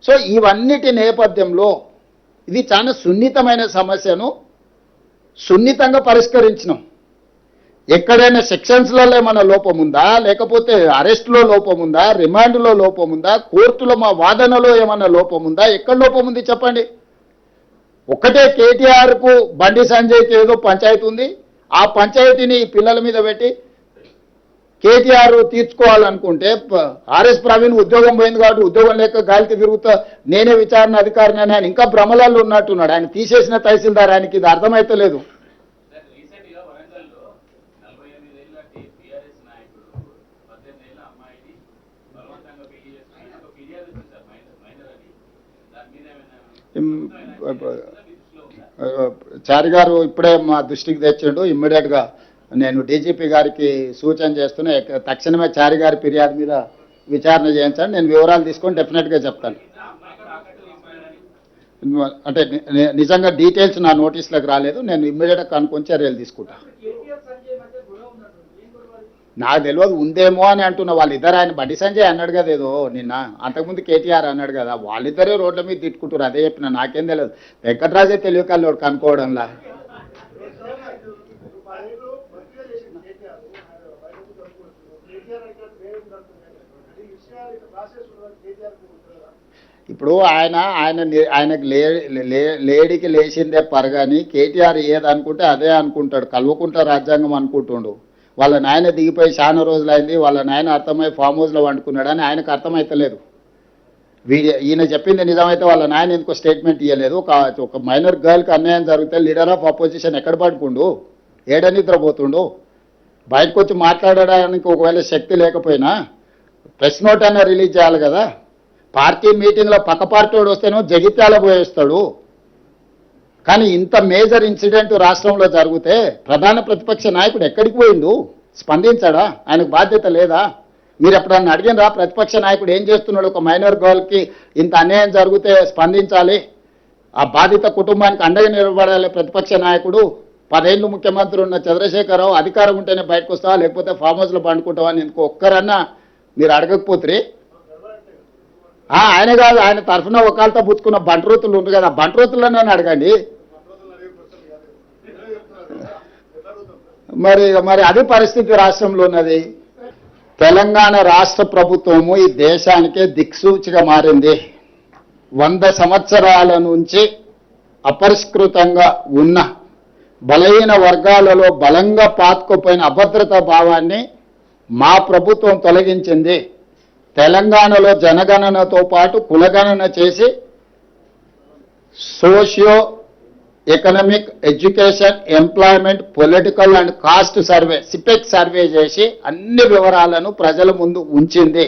So ఇవన్నిటి నేపథ్యంలో ఇది చాలా సున్నితమైన సమస్యను సున్నితంగా పరిష్కరించినాం. ఎక్కడైనా సెక్షన్స్లలో ఏమైనా లోపం ఉందా, లేకపోతే అరెస్టులో లోపం ఉందా, రిమాండ్లో లోపం ఉందా, కోర్టులో మా వాదనలో ఏమైనా లోపం ఉందా, ఎక్కడ లోపం ఉంది చెప్పండి. ఒక్కటే కేటీఆర్కు బండి సంజయ్కి ఏదో పంచాయతీ ఉంది, ఆ పంచాయతీని పిల్లల మీద పెట్టి కేటీఆర్ తీర్చుకోవాలనుకుంటే ఆర్ఎస్ ప్రవీణ్ ఉద్యోగం పోయింది కాబట్టి ఉద్యోగం లేక గాలికి తిరుగుతా నేనే విచారణ అధికారిని అని ఆయన ఇంకా భ్రమలలో ఉన్నట్టున్నాడు. ఆయన తీసేసిన తహసీల్దార్, ఆయనకి ఇది అర్థమైతలేదు. చారి గారు ఇప్పుడే మా దృష్టికి తెచ్చిండు. ఇమ్మీడియట్గా నేను డీజీపీ గారికి సూచన చేస్తున్నా, తక్షణమే చారి గారి ఫిర్యాదు మీద విచారణ చేయించండి. నేను వివరాలు తీసుకొని డెఫినెట్గా చెప్తాను. అంటే నిజంగా డీటెయిల్స్ నా నోటీస్లోకి రాలేదు, నేను ఇమ్మీడియట్గా కనుక్కొని చర్యలు తీసుకుంటా. నాకు తెలియదు, ఉందేమో అని అంటున్నా. వాళ్ళిద్దరు, ఆయన బండి సంజయ్ అన్నాడు కదా ఏదో నిన్న, అంతకుముందు కేటీఆర్ అన్నాడు కదా, వాళ్ళిద్దరే రోడ్ల మీద తిట్టుకుంటారు. అదే చెప్పిన, నాకేం తెలియదు. వెంకటరాజే తెలియకల్లోడు కనుక్కోవడంలా. ఇప్పుడు ఆయనకు లేడీకి లేచిందే పరగాని కేటీఆర్ ఏదనుకుంటే అదే అనుకుంటాడు. కల్వకుంట్ల రాజ్యాంగం అనుకుంటుండు. వాళ్ళ నాయన దిగిపోయి చాలా రోజులైంది, వాళ్ళ నాయన అర్థమై ఫామ్ హౌస్లో వండుకున్నాడని ఆయనకు అర్థమైతలేదు. ఈయన చెప్పింది నిజమైతే వాళ్ళ నాయన ఎందుకో స్టేట్మెంట్ ఇవ్వలేదు. ఒక మైనర్ గర్ల్కి అన్యాయం జరిగితే లీడర్ ఆఫ్ అపోజిషన్ ఎక్కడ పడుకుండు, ఏడ నిద్రపోతుండు? బయటకు వచ్చి మాట్లాడడానికి ఒకవేళ శక్తి లేకపోయినా ప్రెస్ నోట్ అయినా రిలీజ్ చేయాలి కదా. పార్టీ మీటింగ్లో పక్క పార్టీ వాడు వస్తేనో జగిత్యాల పోయేస్తాడు. కానీ ఇంత మేజర్ ఇన్సిడెంట్ రాష్ట్రంలో జరిగితే ప్రధాన ప్రతిపక్ష నాయకుడు ఎక్కడికి పోయిండు? స్పందించాడా? ఆయనకు బాధ్యత లేదా? మీరు ఎప్పుడన్నా అడిగినరా ప్రతిపక్ష నాయకుడు ఏం చేస్తున్నాడు? ఒక మైనర్ గర్ల్కి ఇంత అన్యాయం జరిగితే స్పందించాలి, ఆ బాధిత కుటుంబానికి అండగా నిలబడాలి ప్రతిపక్ష నాయకుడు. 10 ఏళ్ళు ముఖ్యమంత్రి ఉన్న చంద్రశేఖరరావు అధికారం ఉంటేనే బయటకు వస్తావా, లేకపోతే ఫామ్ హౌస్లో పండుకుంటావా అని ఎందుకు ఒక్కరన్నా మీరు అడగకపోతే? ఆయన కాదు, ఆయన తరఫున ఒకళ్ళతో పుచ్చుకున్న బంట్రోతులు ఉంది కదా, బంట్రోతులను అడగండి. మరి అది పరిస్థితి రాష్ట్రంలో ఉన్నది. తెలంగాణ రాష్ట్ర ప్రభుత్వము ఈ దేశానికే దిక్సూచిగా మారింది. 100 సంవత్సరాల నుంచి అపరిష్కృతంగా ఉన్న బలహీన వర్గాలలో బలంగా పాతుకుపోయిన అభద్రతా భావాన్ని మా ప్రభుత్వం తొలగించింది. తెలంగాణలో జనగణనతో పాటు కులగణన చేసి socio economic, education, employment, political and caste survey, సిపెక్ survey చేసి అన్ని వివరాలను ప్రజల ముందు ఉంచింది.